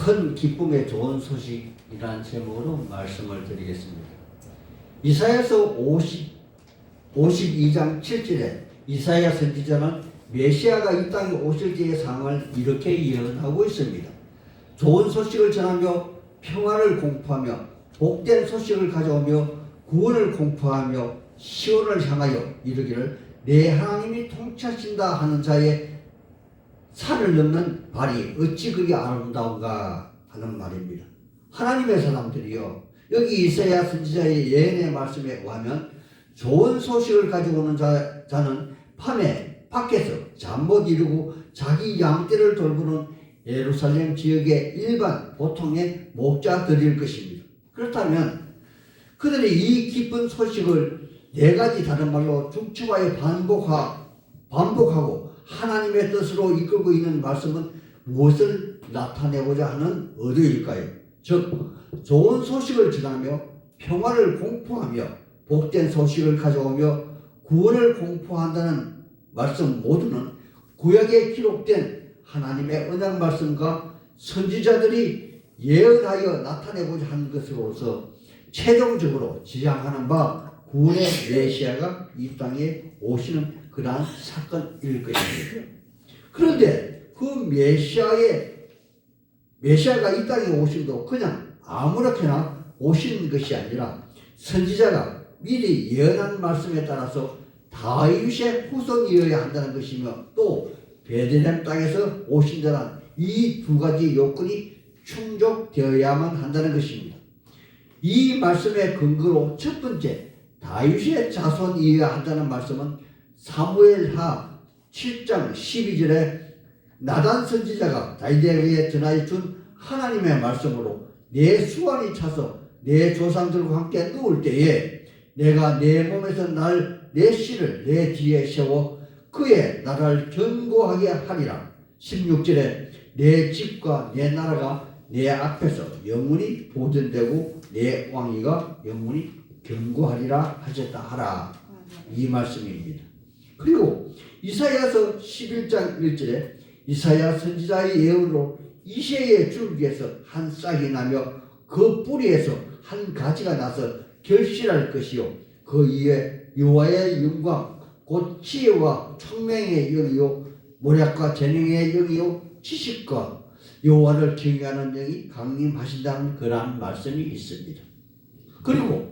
큰 기쁨의 좋은 소식이라는 제목으로 말씀을 드리겠습니다. 이사야서 52장 7절에 이사야 선지자는 메시아가 이 땅에 오실 때의 상황을 이렇게 예언하고 있습니다. 좋은 소식을 전하며 평화를 공포하며 복된 소식을 가져오며 구원을 공포하며 시온을 향하여 이르기를 내 하나님이 통치하신다 하는 자의 산을 넘는 발이 어찌 그리 아름다운가 하는 말입니다. 하나님의 사람들이요, 여기 이사야 선지자의 예언의 말씀에 의하면 좋은 소식을 가지고 오는 자는 밤에 밖에서 잠 못 이루고 자기 양떼를 돌보는 예루살렘 지역의 일반 보통의 목자들일 것입니다. 그렇다면 그들이 이 기쁜 소식을 네 가지 다른 말로 중추와에 반복하고 하나님의 뜻으로 이끌고 있는 말씀은 무엇을 나타내고자 하는 의도일까요? 즉 좋은 소식을 전하며 평화를 공포하며 복된 소식을 가져오며 구원을 공포한다는 말씀 모두는 구약에 기록된 하나님의 언약 말씀과 선지자들이 예언하여 나타내고자 하는 것으로서 최종적으로 지향하는 바 구원의 메시아가 이 땅에 오시는 그러한 사건일 것입니다. 그런데 그 메시아가 이 땅에 오심도 그냥 아무렇게나 오시는 것이 아니라 선지자가 미리 예언한 말씀에 따라서 다윗의 후손이어야 한다는 것이며 또 베들레헴 땅에서 오신다는 이 두 가지 요건이 충족되어야만 한다는 것입니다. 이 말씀의 근거로 첫 번째 다윗의 자손이어야 한다는 말씀은 사무엘하 7장 12절에 나단 선지자가 다윗에게 전하여 준 하나님의 말씀으로 내 수완이 차서 내 조상들과 함께 누울 때에 내가 내 몸에서 내 씨를 내 뒤에 세워 그의 나라를 견고하게 하리라. 16절에 내 집과 내 나라가 내 앞에서 영원히 보존되고 내 왕위가 영원히 견고하리라 하셨다 하라. 이 말씀입니다. 그리고 이사야서 11장 1절에 이사야 선지자의 예언으로 이새의 줄기에서 한 싹이 나며 그 뿌리에서 한 가지가 나서 결실할 것이요 그 위에 여호와의 영광 곧 지혜와 총명의 영이요 모략과 재능의 영이요 지식과 여호와를 경외하는 영이 강림하신다는 그러한 말씀이 있습니다. 그리고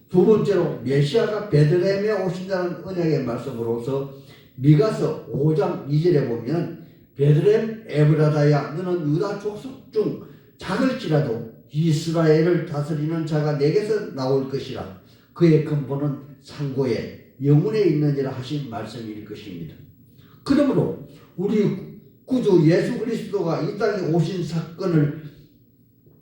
두 번째로 메시아가 베들레헴에 오신다는 언약의 말씀으로서 미가서 5장 2절에 보면 베들레헴 에브라다야 너는 유다 족속 중 작을지라도 이스라엘을 다스리는 자가 내게서 나올 것이라. 그의 근본은 상고에 영혼에 있느니라 하신 말씀일 것입니다. 그러므로 우리 구주 예수 그리스도가 이 땅에 오신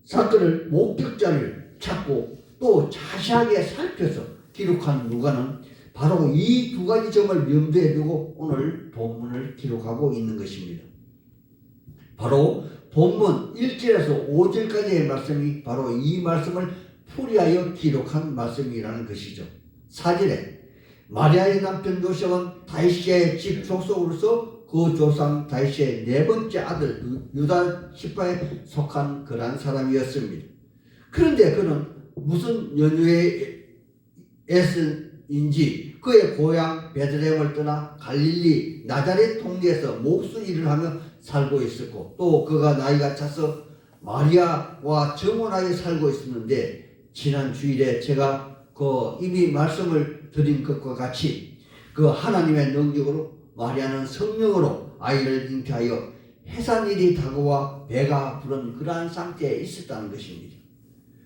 사건을 목격자를 찾고 또 자세하게 살펴서 기록한 누가는 바로 이 두 가지 점을 염두에 두고 오늘 본문을 기록하고 있는 것입니다. 바로 본문 1절에서 5절까지의 말씀이 바로 이 말씀을 풀이하여 기록한 말씀이라는 것이죠. 4절에 마리아의 남편 요셉은 다윗의 집 족속으로서 그 조상 다윗의 네 번째 아들 유다 지파에 속한 그러한 사람이었습니다. 그런데 그는 무슨 연유에서인지 그의 고향 베들레헴을 떠나 갈릴리 나자렛 동네에서 목수 일을 하며 살고 있었고 또 그가 나이가 차서 마리아와 정혼하여 살고 있었는데 지난 주일에 제가 이미 말씀을 드린 것과 같이 그 하나님의 능력으로 마리아는 성령으로 아이를 잉태하여 해산일이 다가와 배가 부른 그러한 상태에 있었다는 것입니다.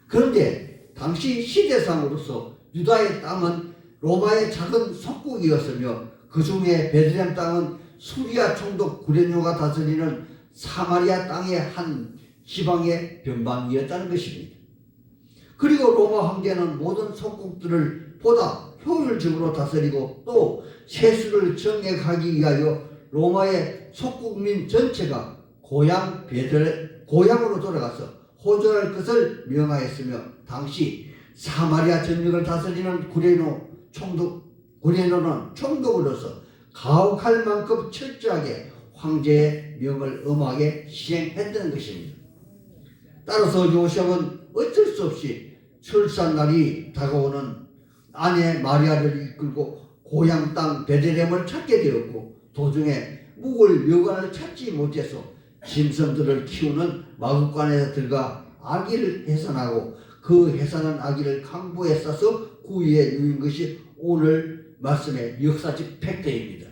그런데 당시 시대상으로서 유다의 땅은 로마의 작은 속국이었으며 그 중에 베들레헴 땅은 수리아 총독 구레뇨가 다스리는 사마리아 땅의 한 지방의 변방이었다는 것입니다. 그리고 로마 황제는 모든 속국들을 보다 효율적으로 다스리고 또 세수를 정액하기 위하여 로마의 속국민 전체가 고향으로 돌아가서 호전할 것을 명하였으며 당시 사마리아 전역을 다스리는 구레노는 총독으로서 가혹할 만큼 철저하게 황제의 명을 엄하게 시행했던 것입니다. 따라서 요셉은 어쩔 수 없이 출산날이 다가오는 아내 마리아를 이끌고 고향 땅 베들레헴을 찾게 되었고, 도중에 묵을 여관을 찾지 못해서 짐승들을 키우는 마구간에 들어가 아기를 해산하고, 그 해산한 아기를 강보에 싸서 구유에 누인 것이 오늘 말씀의 역사적 팩트입니다.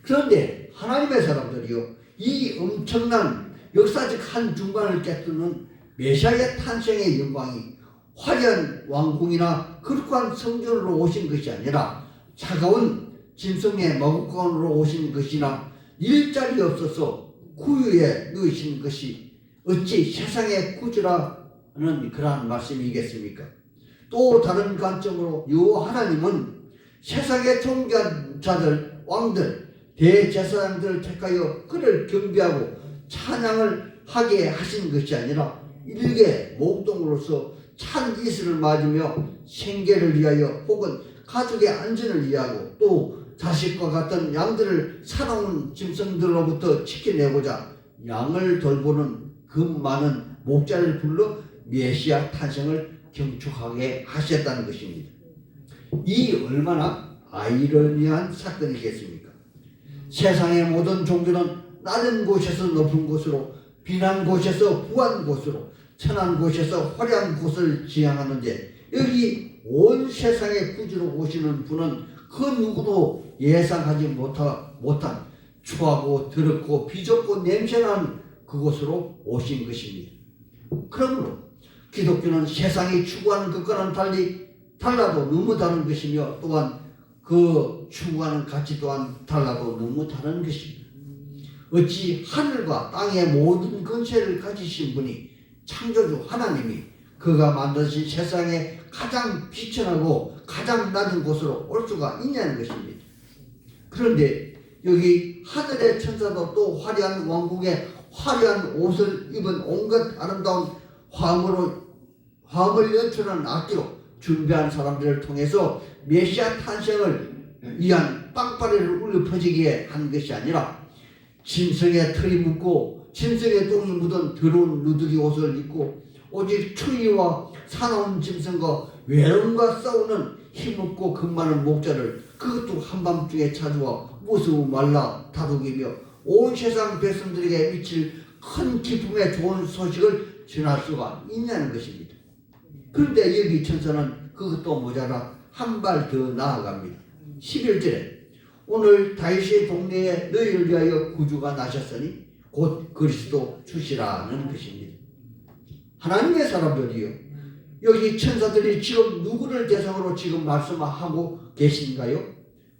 그런데 하나님의 사람들이요, 이 엄청난 역사적 한 중간을 깨뜨는 메시아의 탄생의 영광이 화려한 왕궁이나 거룩한 성전으로 오신 것이 아니라 차가운 짐승의 마구간으로 오신 것이나 일자리 없어서 구유에 누이신 것이 어찌 세상의 구주라는 그러한 말씀이겠습니까? 또 다른 관점으로 요 하나님은 세상의 종자들, 왕들, 대제사장들을 택하여 그를 경배하고 찬양을 하게 하신 것이 아니라 일개 목동으로서 찬 이슬을 맞으며 생계를 위하여 혹은 가족의 안전을 위하고 또 자식과 같은 양들을 사나운 짐승들로부터 지켜내고자 양을 돌보는 그 많은 목자를 불러 메시아 탄생을 경축하게 하셨다는 것입니다. 이 얼마나 아이러니한 사건이겠습니까? 세상의 모든 종교는 낮은 곳에서 높은 곳으로, 비난 곳에서 부한 곳으로, 천한 곳에서 화려한 곳을 지향하는데, 여기 온 세상의 구주로 오시는 분은 그 누구도 예상하지 못한 추하고 더럽고 비좁고 냄새나는 그곳으로 오신 것입니다. 그러므로 기독교는 세상이 추구하는 것과는 달라도 너무 다른 것이며, 또한 그 추구하는 가치 또한 달라도 너무 다른 것입니다. 어찌 하늘과 땅의 모든 권세를 가지신 분이, 창조주 하나님이 그가 만드신 세상에 가장 비천하고 가장 낮은 곳으로 올 수가 있냐는 것입니다. 그런데 여기 하늘의 천사도 또 화려한 왕궁에 화려한 옷을 입은 온갖 아름다운 화음을 연출하는 악기로 준비한 사람들을 통해서 메시아 탄생을 위한 빵빠레를 울려 퍼지게 한 것이 아니라, 짐승의 털이 묻고 짐승의 똥이 묻은 더러운 누더기 옷을 입고 오직 추위와 사나운 짐승과 외로움과 싸우는 힘없고 겁많은 목자를, 그것도 한밤중에 찾아와 무서워 말라 다독이며 온 세상 백성들에게 미칠 큰 기쁨의 좋은 소식을 전할 수가 있냐는 것입니다. 그런데 여기 천사는 그것도 모자라 한 발 더 나아갑니다. 11절에 오늘 다윗의 동네에 너희를 위하여 구주가 나셨으니 곧 그리스도 주시라는 것입니다. 하나님의 사람들이요, 여기 천사들이 지금 누구를 대상으로 지금 말씀하고 계신가요?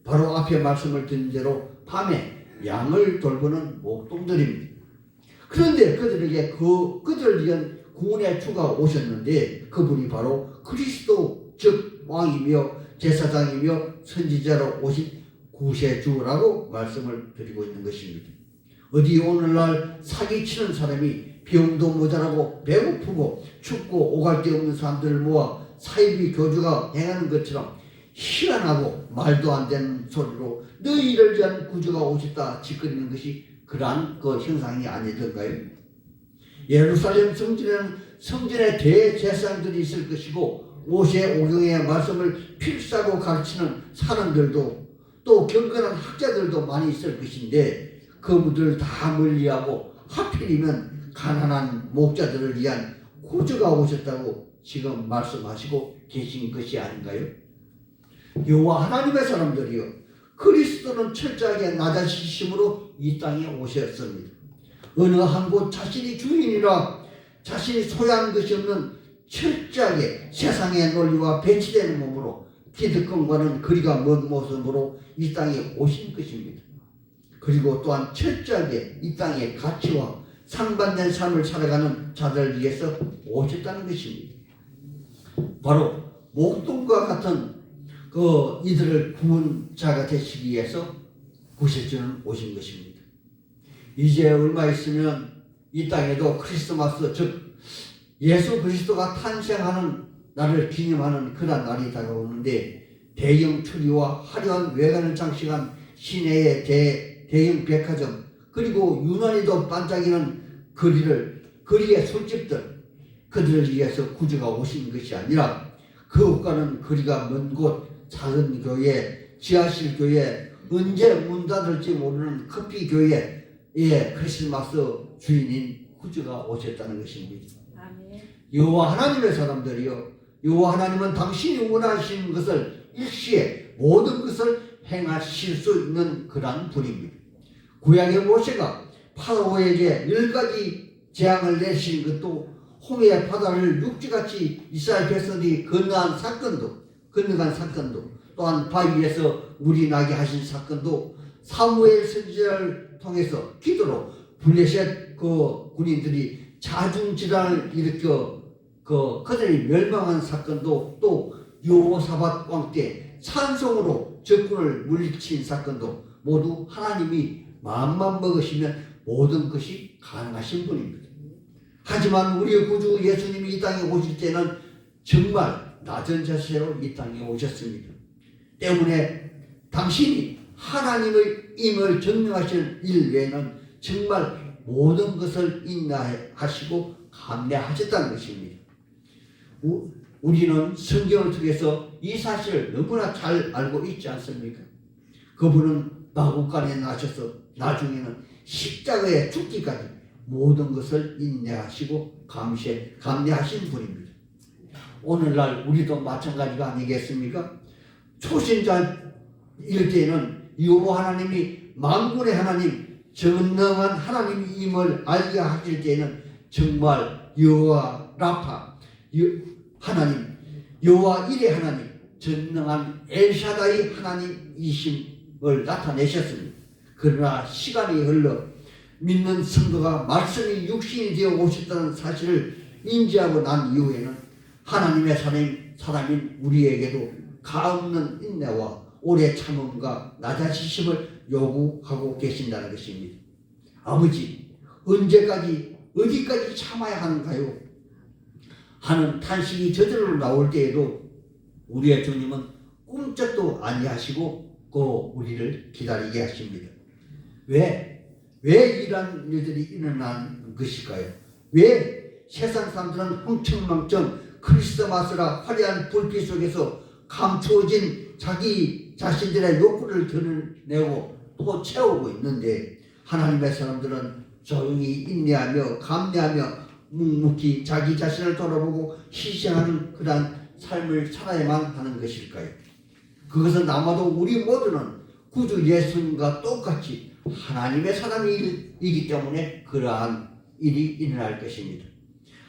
바로 앞에 말씀을 드린 대로 밤에 양을 돌보는 목동들입니다. 그런데 그들에게 그들을 위한 구원의 주가 오셨는데, 그분이 바로 그리스도, 즉 왕이며 제사장이며 선지자로 오신 구세주라고 말씀을 드리고 있는 것입니다. 어디 오늘날 사기치는 사람이 병도 모자라고 배고프고 춥고 오갈 데 없는 사람들을 모아 사이비 교주가 행하는 것처럼 희한하고 말도 안 되는 소리로 너희를 위한 구주가 오셨다 짓거리는 것이 그러한 그 형상이 아니던가요? 예루살렘 성전에는 성전의 대제사장들이 있을 것이고, 모세오경의 말씀을 필사고 가르치는 사람들도 또 경건한 학자들도 많이 있을 것인데, 그분들 다 멀리하고 하필이면 가난한 목자들을 위한 구주가 오셨다고 지금 말씀하시고 계신 것이 아닌가요? 여호와 하나님의 사람들이요, 그리스도는 철저하게 낮아지심으로 이 땅에 오셨습니다. 어느 한 곳 자신이 주인이라 자신이 소유한 것이 없는 철저하게 세상의 논리와 배치되는 몸으로 기득권과는 거리가 먼 모습으로 이 땅에 오신 것입니다. 그리고 또한 철저하게 이 땅의 가치와 상반된 삶을 살아가는 자들을 위해서 오셨다는 것입니다. 바로 목동과 같은 이들을 구원자가 되시기 위해서 구세주는 오신 것입니다. 이제 얼마 있으면 이 땅에도 크리스마스, 즉 예수 그리스도가 탄생하는 날을 기념하는 그런 날이 다가오는데, 대형 추리와 화려한 외관을 장식한 시내의 대형 백화점, 그리고 유난히도 반짝이는 거리의 술집들, 그들을 위해서 구주가 오신 것이 아니라 그곳과는 거리가 먼 곳 작은 교회, 지하실 교회, 언제 문 닫을지 모르는 커피 교회에 크리스마스 주인인 구주가 오셨다는 것입니다. 여호와 하나님의 사람들이요, 여호와 하나님은 당신이 원하시는 것을 일시에 모든 것을 행하실 수 있는 그러한 분입니다. 구약의 모세가 파라오에게 10가지 재앙을 내신 것도, 홍해 바다를 육지같이 이스라엘 백성들이 건너간 사건도, 또한 바위에서 물이 나게 하신 사건도, 사무엘 선지자를 통해서 기도로 블레셋 그 군인들이 자중질환을 일으켜 그들이 멸망한 사건도, 또 여호사밧 왕 때 찬송으로 적군을 물리친 사건도 모두 하나님이 마음만 먹으시면 모든 것이 가능하신 분입니다. 하지만 우리의 구주 예수님이 이 땅에 오실 때는 정말 낮은 자세로 이 땅에 오셨습니다. 때문에 당신이 하나님의 임을 증명하실 일 외에는 정말 모든 것을 인내하시고 감내하셨다는 것입니다. 우리는 성경을 통해서 이 사실을 너무나 잘 알고 있지 않습니까? 그분은 마구간에 나셔서 나중에는 십자가에 죽기까지 모든 것을 인내하시고 감내하신 분입니다. 오늘날 우리도 마찬가지가 아니겠습니까? 초신자일 때는 여호와 하나님이 만군의 하나님, 전능한 하나님임을 알게 하실 때는 정말 여호와 라파 하나님, 여호와 일의 하나님, 전능한 엘샤다이 하나님이심을 나타내셨습니다. 그러나 시간이 흘러 믿는 성도가 말씀이 육신이 되어 오셨다는 사실을 인지하고 난 이후에는 하나님의 사람인 우리에게도 가없는 인내와 오래 참음과 낮아지심을 요구하고 계신다는 것입니다. 아버지, 언제까지 어디까지 참아야 하는가요? 하는 탄식이 저절로 나올 때에도 우리의 주님은 꿈쩍도 아니하시고 우리를 기다리게 하십니다. 왜 이러한 일들이 일어난 것일까요? 왜 세상 사람들은 흥청망청 크리스마스라 화려한 불빛 속에서 감추어진 자기 자신들의 욕구를 드러내고 또 채우고 있는데, 하나님의 사람들은 조용히 인내하며 감내하며 묵묵히 자기 자신을 돌아보고 희생하는 그러한 삶을 살아야만 하는 것일까요? 그것은 아마도 우리 모두는 구주 예수님과 똑같이 하나님의 사람이기 때문에 그러한 일이 일어날 것입니다.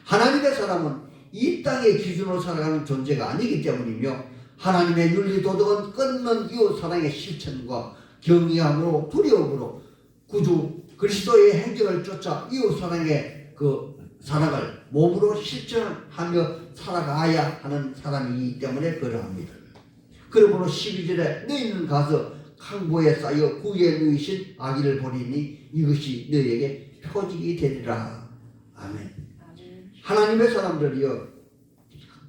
하나님의 사람은 이 땅의 기준으로 살아가는 존재가 아니기 때문이며, 하나님의 윤리 도덕은 끊는 이웃 사랑의 실천과 경외함으로 두려움으로 구주 그리스도의 행적을 쫓아 이웃 사랑의 그 사랑을 몸으로 실천하며 살아가야 하는 사람이기 때문에 그러합니다. 그러므로 12절에 너희는 가서 강보에 쌓여 구에 누이신 아기를 보리니 이것이 너희에게 표징이 되리라. 아멘. 하나님의 사람들이여,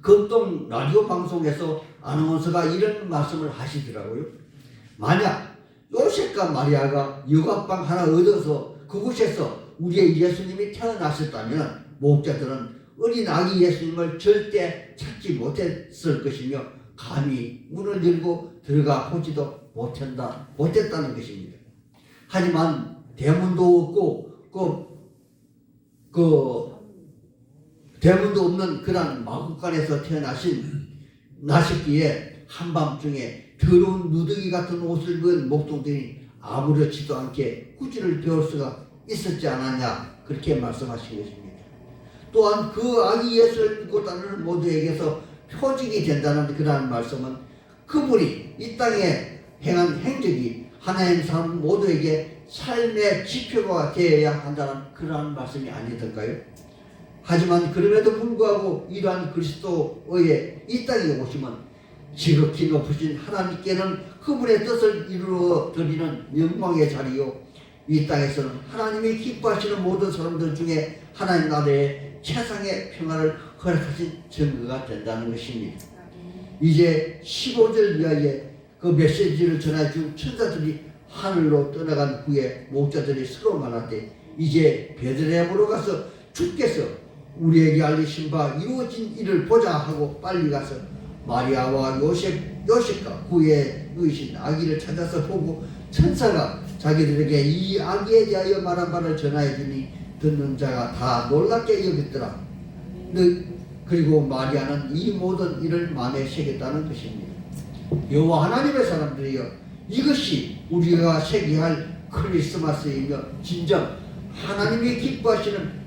극동 라디오 방송에서 아나운서가 이런 말씀을 하시더라고요. 만약 요셉과 마리아가 여관방 하나 얻어서 그곳에서 우리의 예수님이 태어나셨다면 목자들은 어린 아기 예수님을 절대 찾지 못했을 것이며 감히 문을 열고 들어가 보지도 못했다는 것입니다. 하지만 대문도 없고 대문도 없는 그런 마구간에서 나셨기에 한밤중에 더러운 누더기 같은 옷을 입은 목동들이 아무렇지도 않게 구주를 배울 수가 있었지 않았냐, 그렇게 말씀하신 것입니다. 또한 그 아기 예수를 믿고 따르는 모두에게서 표징이 된다는 그러한 말씀은 그분이 이 땅에 행한 행적이 하나님 사람 모두에게 삶의 지표가 되어야 한다는 그러한 말씀이 아니던가요? 하지만 그럼에도 불구하고 이러한 그리스도의 이 땅에 오시면 지극히 높으신 하나님께는 그분의 뜻을 이루어 드리는 영광의 자리요, 이 땅에서는 하나님이 기뻐하시는 모든 사람들 중에 하나님 나라의 최상의 평화를 허락하신 증거가 된다는 것입니다. 이제 15절 이하에 그 메시지를 전해준 천사들이 하늘로 떠나간 후에 목자들이 서로 말할 때, 이제 베들레헴으로 가서 주께서 우리에게 알리신 바 이루어진 일을 보자 하고 빨리 가서 마리아와 요셉과 그의 누이신 아기를 찾아서 보고 천사가 자기들에게 이 아기에 대하여 말한 바를 전하여 주니 듣는 자가 다 놀랍게 여겼더라. 그리고 마리아는 이 모든 일을 마음에 새겼다는 것입니다. 여호와 하나님의 사람들이여, 이것이 우리가 새기할 크리스마스이며 진정 하나님이 기뻐하시는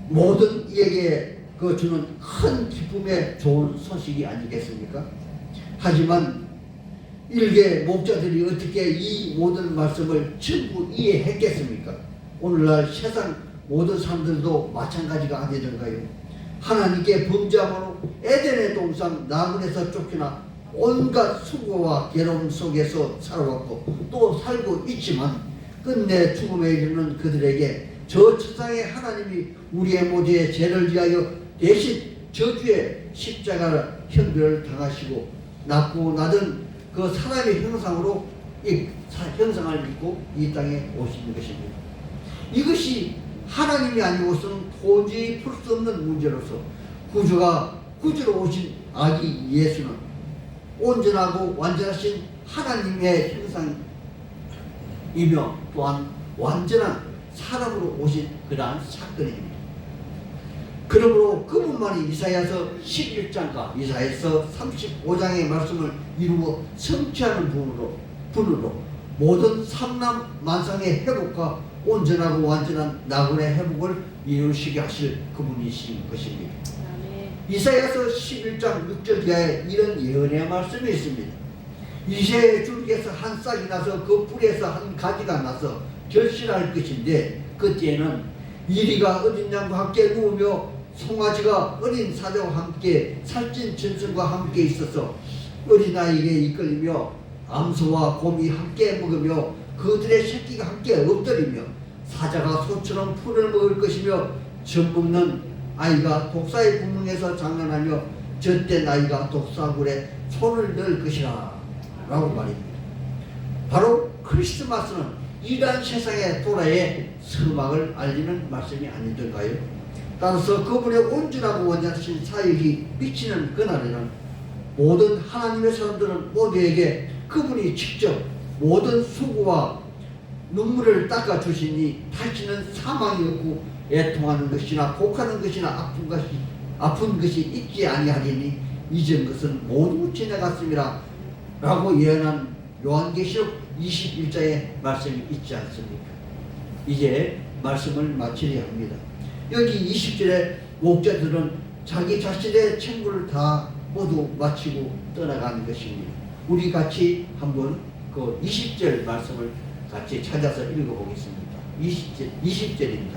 모든 이에게 주는 큰 기쁨의 좋은 소식이 아니겠습니까? 하지만 일개 목자들이 어떻게 이 모든 말씀을 전부 이해했겠습니까? 오늘날 세상 모든 사람들도 마찬가지가 아니던가요? 하나님께 범죄함으로 에덴의 동산 나무에서 쫓겨나 온갖 수고와 괴로움 속에서 살아왔고 또 살고 있지만 끝내 죽음에 이르는 그들에게 저 천상의 하나님이 우리의 모두의 죄를 위하여 대신 저주의 십자가 형벌을 당하시고 낳고 낳은 그 사람의 형상으로 이 형상을 입고 이 땅에 오신 것입니다. 이것이 하나님이 아니고서는 도저히 풀 수 없는 문제로서 구주로 오신 아기 예수는 온전하고 완전하신 하나님의 형상이며 또한 완전한 사람으로 오신 그러한 사건입니다. 그러므로 그분만이 이사야서 11장과 이사야서 35장의 말씀을 이루어 성취하는 분으로 모든 삼남 만상의 회복과 온전하고 완전한 나그네 회복을 이루시게 하실 그분이신 것입니다. 이사야서 11장 6절 이하에 이런 예언의 말씀이 있습니다. 이새의 줄기에서 한 싹이 나서 그 뿌리에서 한 가지가 나서 결실할 것인데 그때에는 이리가 어린 양과 함께 누우며 송아지가 어린 사자와 함께 살찐 짐승과 함께 있어서 어린아이에게 이끌리며 암소와 곰이 함께 먹으며 그들의 새끼가 함께 엎드리며 사자가 소처럼 풀을 먹을 것이며 젖먹는 아이가 독사의 구멍에서 장난하며 젖된 아이가 독사굴에 손을 넣을 것이라 라고 말입니다. 바로 크리스마스는 이러한 세상의 도래의 서막을 알리는 말씀이 아니던가요? 따라서 그분의 온전하고 완전하신 사역이 미치는 그날에는 모든 하나님의 사람들은 모두에게 그분이 직접 모든 수고와 눈물을 닦아주시니 다시는 사망이 없고 애통하는 것이나 곡하는 것이나 아픈 것이 있지 아니하리니 이전 것은 모두 지나갔습니다 라고 예언한 요한계시록 21장의 말씀이 있지 않습니까? 이제 말씀을 마치려 합니다. 여기 20절에 목자들은 자기 자신의 책무를 다 모두 마치고 떠나가는 것입니다. 우리 같이 한번 그 20절 말씀을 같이 찾아서 읽어보겠습니다. 20절입니다.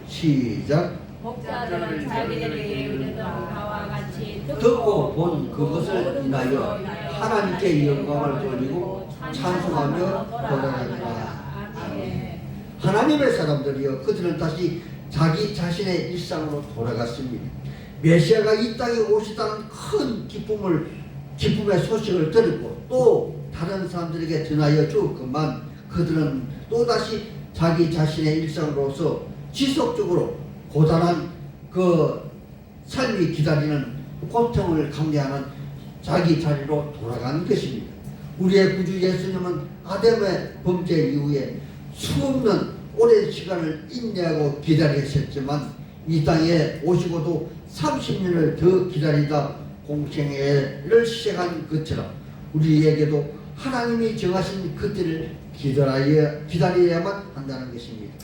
시작. 목자들은 자기들에게 이르던 바와 같이 듣고 본 그것을 인하여 하나님께 영광을 돌리고 찬송하며 돌아가니라. 아멘. 하나님의 사람들이여, 그들은 다시 자기 자신의 일상으로 돌아갔습니다. 메시아가 이 땅에 오시다는 큰 기쁨의 소식을 들었고 또 다른 사람들에게 전하여 주었건만 그들은 또다시 자기 자신의 일상으로서 지속적으로 고단한 그 삶이 기다리는 고통을 감내하는 자기 자리로 돌아가는 것입니다. 우리의 구주 예수님은 아담의 범죄 이후에 수없는 오랜 시간을 인내하고 기다리셨지만 이 땅에 오시고도 30년을 더 기다리다 공생애를 시작한 것처럼 우리에게도 하나님이 정하신 그때를 기다려야만 한다는 것입니다.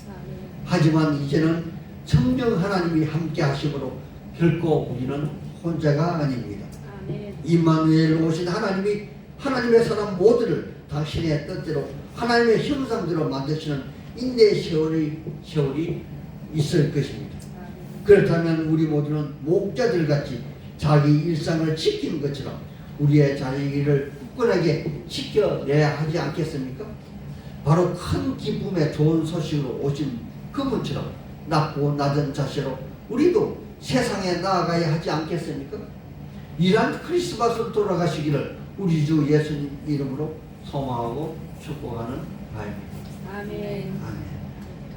하지만 이제는 성령 하나님이 함께 하심으로 결코 우리는 혼자가 아닙니다. 임마누엘 오신 하나님이 하나님의 사람 모두를 당신의 뜻대로 하나님의 형상대로 만드시는 인내의 세월이 있을 것입니다. 그렇다면 우리 모두는 목자들같이 자기 일상을 지키는 것처럼 우리의 자리를 굳건하게 지켜내야 하지 않겠습니까? 바로 큰 기쁨의 좋은 소식으로 오신 그분처럼 낮고 낮은 자세로 우리도 세상에 나아가야 하지 않겠습니까? 이러한 크리스마스로 돌아가시기를 우리 주 예수님 이름으로 소망하고 축복하는 바입니다. 아멘. 아멘.